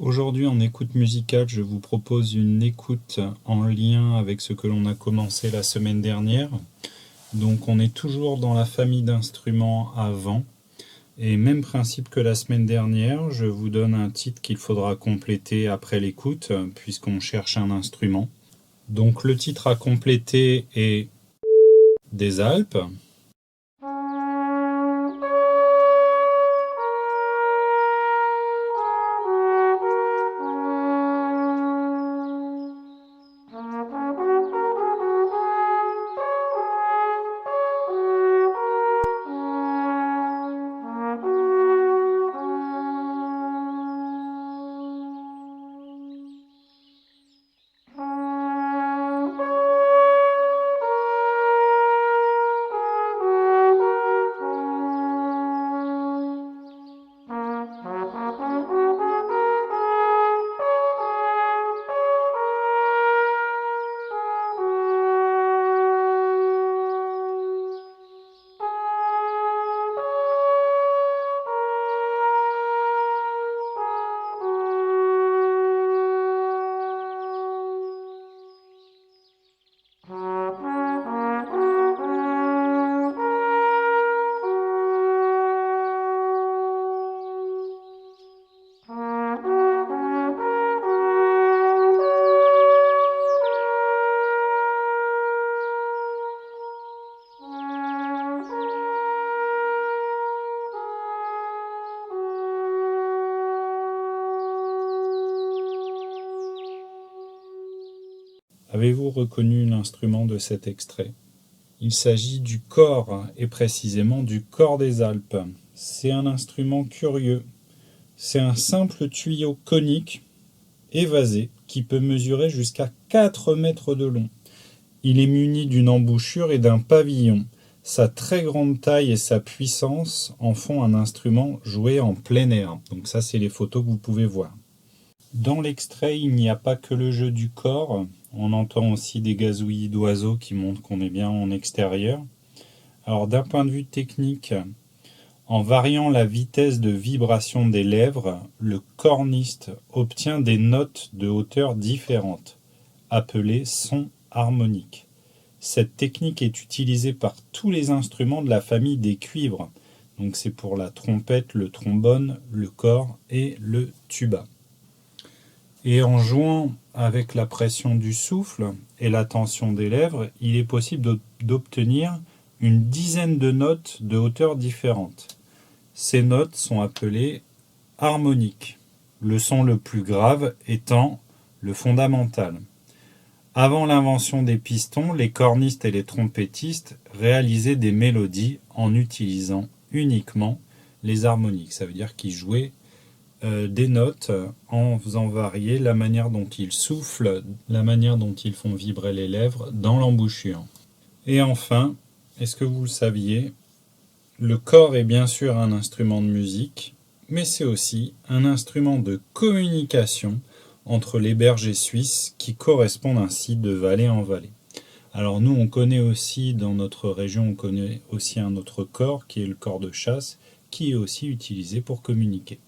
Aujourd'hui en écoute musicale, je vous propose une écoute en lien avec ce que l'on a commencé la semaine dernière. Donc on est toujours dans la famille d'instruments à vent. Et même principe que la semaine dernière, je vous donne un titre qu'il faudra compléter après l'écoute, puisqu'on cherche un instrument. Donc le titre à compléter est des Alpes. Avez-vous reconnu l'instrument de cet extrait? Il s'agit du cor, et précisément du cor des Alpes. C'est un instrument curieux. C'est un simple tuyau conique, évasé, qui peut mesurer jusqu'à 4 mètres de long. Il est muni d'une embouchure et d'un pavillon. Sa très grande taille et sa puissance en font un instrument joué en plein air. Donc ça, c'est les photos que vous pouvez voir. Dans l'extrait, il n'y a pas que le jeu du corps. On entend aussi des gazouillis d'oiseaux qui montrent qu'on est bien en extérieur. Alors d'un point de vue technique, en variant la vitesse de vibration des lèvres, le corniste obtient des notes de hauteur différentes, appelées sons harmoniques. Cette technique est utilisée par tous les instruments de la famille des cuivres. Donc c'est pour la trompette, le trombone, le cor et le tuba. Et en jouant avec la pression du souffle et la tension des lèvres, il est possible d'obtenir une dizaine de notes de hauteurs différentes. Ces notes sont appelées harmoniques, le son le plus grave étant le fondamental. Avant l'invention des pistons, les cornistes et les trompettistes réalisaient des mélodies en utilisant uniquement les harmoniques. Ça veut dire qu'ils jouaient des notes en faisant varier la manière dont ils soufflent, la manière dont ils font vibrer les lèvres dans l'embouchure. Et enfin, est-ce que vous le saviez, le cor est bien sûr un instrument de musique, mais c'est aussi un instrument de communication entre les bergers suisses qui correspondent ainsi de vallée en vallée. Alors nous, on connaît aussi, dans notre région, on connaît aussi un autre cor qui est le cor de chasse, qui est aussi utilisé pour communiquer.